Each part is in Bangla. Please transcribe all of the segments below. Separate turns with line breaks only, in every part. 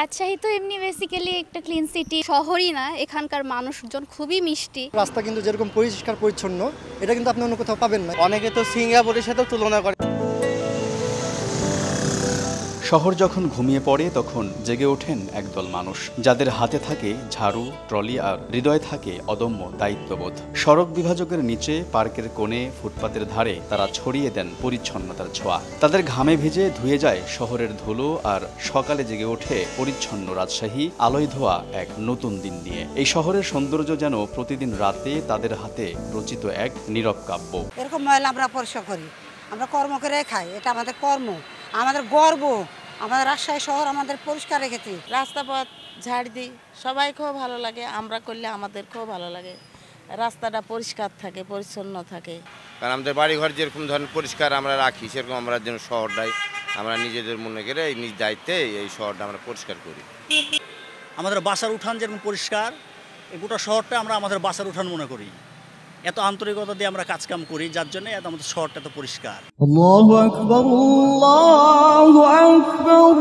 রাজশাহী তো এমনি বেসিক্যালি একটা ক্লিন সিটি, শহরই না, এখানকার মানুষজন খুবই মিষ্টি।
রাস্তা কিন্তু যেরকম পরিষ্কার পরিচ্ছন্ন এটা কিন্তু আপনি অন্য কোথাও পাবেন না।
অনেকে তো সিঙ্গাপুরের সাথে তুলনা করে।
শহর যখন ঘুমিয়ে পড়ে তখন জেগে ওঠেন একদল মানুষ, যাদের হাতে থাকে ঝাড়ু, ট্রলি আর হৃদয়ে থাকে অদম্য দায়িত্ববোধ। সড়ক বিভাজকের নিচে, পার্কের কোণে, ফুটপাতের ধারে তারা ছড়িয়ে দেন পরিচ্ছন্নতার ছোঁয়া। তাদের ঘামে ভিজে ধুয়ে যায় শহরের ধুলো, আর সকালে জেগে ওঠে পরিচ্ছন্ন রাজশাহী আলোয় ধোয়া এক নতুন দিন নিয়ে। এই শহরের সৌন্দর্য যেন প্রতিদিন রাতে তাদের হাতে রচিত এক নীরব কাব্য।
এরকম ময়লা আমরা পরিষ্কার করি, আমরা কর্ম করে খাই, এটা আমাদের কর্ম, আমাদের গর্ব। আমাদের রাজশাহী শহর আমাদের পরিষ্কার রেখেছি।
রাস্তাপথ ঝাড় দিই, সবাই খুব ভালো লাগে, আমরা করলে আমাদের খুব ভালো লাগে। রাস্তাটা পরিষ্কার থাকে, পরিচ্ছন্ন থাকে।
কারণ আমাদের বাড়িঘর যেরকম ধরনের পরিষ্কার আমরা রাখি, সেরকম আমরা যেন শহরটাই আমরা নিজেদের মনে করে নিজ দায়িত্বে এই শহরটা আমরা পরিষ্কার করি।
আমাদের বাসার উঠান যেরকম পরিষ্কার, এই গোটা শহরটা আমরা আমাদের বাসার উঠান মনে করি। এত আন্তরিকতা দিয়ে আমরা কাজকাম করি, যার জন্য এত আমাদের শহরটা এত পরিষ্কার।
আল্লাহু আকবার, আল্লাহু আকবার।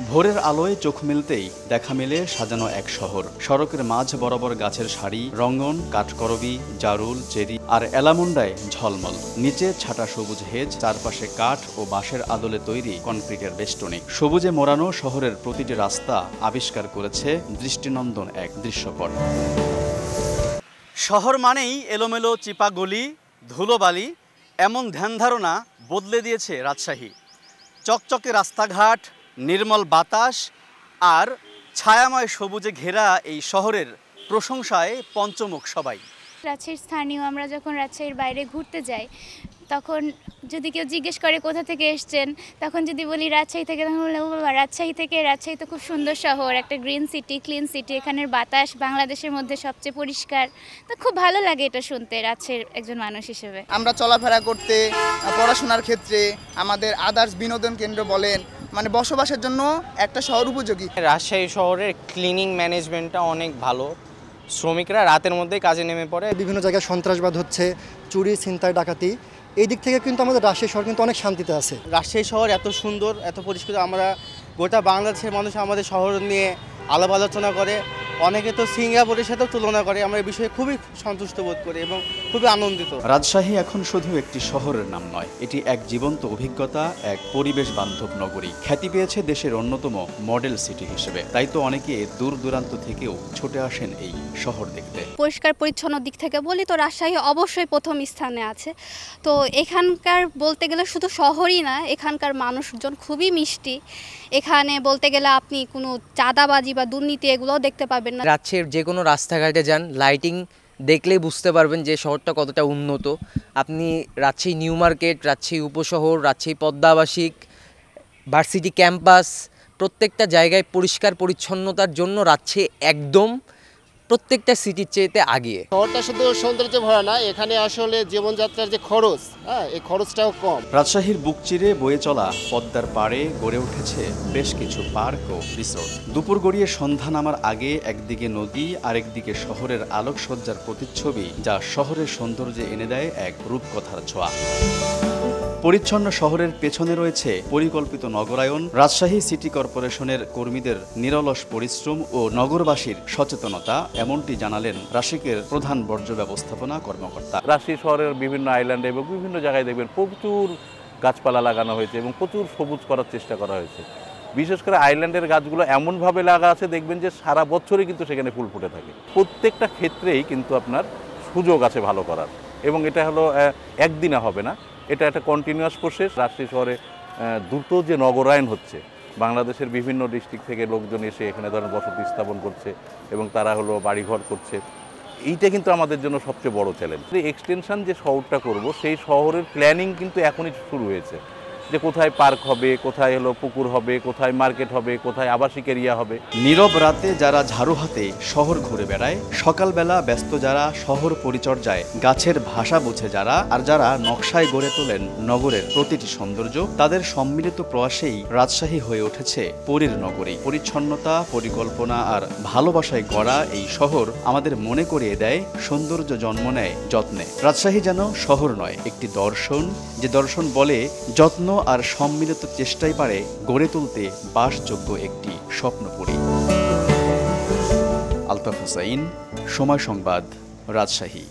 ভোরের আলোয় চোখ মিলতেই দেখা মেলে সাজানো এক শহর। সড়কের মাঝ বরাবর গাছের সারি, রঙন, কাঠকরবি, জারুল, চেরি আর এলামুন্ডায় ঝলমল। নিচে ছাটা সবুজ হেজ, চারপাশে কাঠ ও বাঁশের আদলে তৈরি কনক্রিটের বেষ্টনী। সবুজে মোড়ানো শহরের প্রতিটি রাস্তা আবিষ্কার করেছে দৃষ্টিনন্দন এক দৃশ্যপট।
শহর মানেই এলোমেলো চিপা গলি, ধুলোবালি, এমন ধ্যান ধারণা বদলে দিয়েছে রাজশাহী। চকচকে রাস্তাঘাট, নির্মল বাতাস আর ছায়াময় সবুজে ঘেরা এই শহরের প্রশংসায় পঞ্চমুখ সবাই।
রাজশাহীর স্থানীয়, আমরা যখন রাজশাহীর বাইরে ঘুরতে যাই তখন যদি কেউ জিজ্ঞেস করে কোথা থেকে এসছেন, তখন যদি বলি রাজশাহী থেকে, তখন বললে ও বাবা রাজশাহী থেকে। রাজশাহী তো খুব সুন্দর শহর, একটা গ্রিন সিটি, ক্লিন সিটি, এখানের বাতাস বাংলাদেশের মধ্যে সবচেয়ে পরিষ্কার। তো খুব ভালো লাগে এটা শুনতে রাজশাহীর একজন মানুষ হিসেবে।
আমরা চলাফেরা করতে, পড়াশোনার ক্ষেত্রে, আমাদের আদার্স বিনোদন কেন্দ্র বলেন, মানে বসবাসের জন্য একটা শহর উপযোগী।
রাজশাহী শহরের ক্লিনিং ম্যানেজমেন্টটা অনেক ভালো। শ্রমিকরা রাতের মধ্যেই কাজে নেমে পড়ে।
বিভিন্ন জায়গায় সন্ত্রাসবাদ হচ্ছে, চুরি, ছিনতাই, ডাকাতি, এই দিক থেকে কিন্তু আমাদের রাজশাহী শহর কিন্তু অনেক শান্তিতে আছে।
রাজশাহী শহর এত সুন্দর, এত পরিষ্কার, আমরা গোটা বাংলাদেশের মানুষ আমাদের শহর নিয়ে আলাপ আলোচনা করে। অনেকে তো সিঙ্গাপুরের সাথেও তুলনা করে। আমরা এই বিষয়ে খুবই সন্তুষ্ট বোধ করি এবং খুবই আনন্দিত।
রাজশাহী এখন শুধু একটি শহরের নাম নয়, এটি এক জীবন্ত অভিজ্ঞতা, এক পরিবেশ বান্ধব নগরী। খ্যাতি পেয়েছে দেশের অন্যতম মডেল সিটি হিসেবে। তাই তো অনেকে দূর দূরান্ত থেকেও ছুটে আসেন এই শহর দেখতে।
পরিষ্কার পরিচ্ছন্ন দিক থেকে বলি তো রাজশাহী অবশ্যই প্রথম স্থানে আছে। তো এখানকার বলতে গেলে শুধু শহরই না, এখানকার মানুষজন খুবই মিষ্টি। এখানে বলতে গেলে আপনি কোনো চাঁদাবাজি বা দুর্নীতি এগুলোও দেখতে পাবেন না।
রাজশাহীর যে কোনো রাস্তাঘাটে যান, লাইটিং দেখলেই বুঝতে পারবেন যে শহরটা কতটা উন্নত। আপনি রাজশাহী নিউ মার্কেট, রাজশাহী উপশহর, রাজশাহী পদ্মা আবাসিক, ভার্সিটি ক্যাম্পাস, প্রত্যেকটা জায়গায় পরিষ্কার পরিচ্ছন্নতার জন্য রাজশাহী একদম প্রত্যেকটা সিটির চেয়েতে আগিয়ে।
শহরটা শুধু সৌন্দর্যে ভরা না, এখানে আসলে জীবনযাত্রার যে খরচ, এই খরচটাও কম।
রাজশাহীর বুক চিরে বয়ে চলা পদ্মার পাড়ে গড়ে উঠেছে বেশ কিছু পার্ক ও রিসোর্ট। দুপুর গড়িয়ে সন্ধ্যা নামার আগে একদিকে নদী, আরেকদিকে শহরের আলোকসজ্জার প্রতিচ্ছবি, যা শহরের সৌন্দর্যে এনে দেয় এক রূপকথার ছোঁয়া। পরিচ্ছন্ন শহরের পেছনে রয়েছে পরিকল্পিত নগরায়ন, রাজশাহী সিটি কর্পোরেশনের কর্মীদের নিরলস পরিশ্রম ও নগরবাসীর সচেতনতা, এমনটি জানালেন রাশিকের প্রধান বর্জ্য ব্যবস্থাপনা কর্মকর্তা।
রাজশাহী শহরের বিভিন্ন আইল্যান্ডে এবং বিভিন্ন জায়গায় দেখবেন প্রচুর গাছপালা লাগানো হয়েছে এবং প্রচুর সবুজ করার চেষ্টা করা হয়েছে। বিশেষ করে আইল্যান্ডের গাছগুলো এমনভাবে লাগা আছে, দেখবেন যে সারা বছরই কিন্তু সেখানে ফুল ফুটে থাকে। প্রত্যেকটা ক্ষেত্রেই কিন্তু আপনার সুযোগ আছে ভালো করার, এবং এটা হলো একদিনে হবে না, এটা একটা কন্টিনিউয়াস প্রসেস। রাজশাহী শহরে দ্রুত যে নগরায়ন হচ্ছে, বাংলাদেশের বিভিন্ন ডিস্ট্রিক্ট থেকে লোকজন এসে এখানে ধরেন বসতি স্থাপন করছে এবং তারা হলো বাড়িঘর করছে। এইটা কিন্তু আমাদের জন্য সবচেয়ে বড় চ্যালেঞ্জ। এক্সটেনশন যে শহরটা করব, সেই শহরের প্ল্যানিং কিন্তু এখনই শুরু হয়েছে, যে কোথায় পার্ক হবে, কোথায় হলো পুকুর হবে, কোথায় মার্কেট হবে, কোথায় আবাসিক এরিয়া হবে।
নীরব রাতে যারা ঝাড়ু হাতে শহর ঘুরে বেড়ায়, সকালবেলা ব্যস্ত যারা শহর পরিচর্যায়, গাছের ভাষা বুঝে যারা, আর যারা নকশায় গড়ে তোলেন নগরের প্রতিটি সৌন্দর্য, তাদের সম্মিলিত প্রয়াসেই রাজশাহী হয়ে উঠেছে পরীর নগরী। পরিচ্ছন্নতা, পরিকল্পনা আর ভালোবাসায় গড়া এই শহর আমাদের মনে করিয়ে দেয় সৌন্দর্য জন্ম নেয় যত্নে। রাজশাহী যেন শহর নয়, একটি দর্শন, যে দর্শন বলে যত্ন আর সম্মিলিত চেষ্টাই পারে গড়ে তুলতে বাসযোগ্য একটি স্বপ্নপুরী। আলতাফ হোসাইন, সময় সংবাদ, রাজশাহী।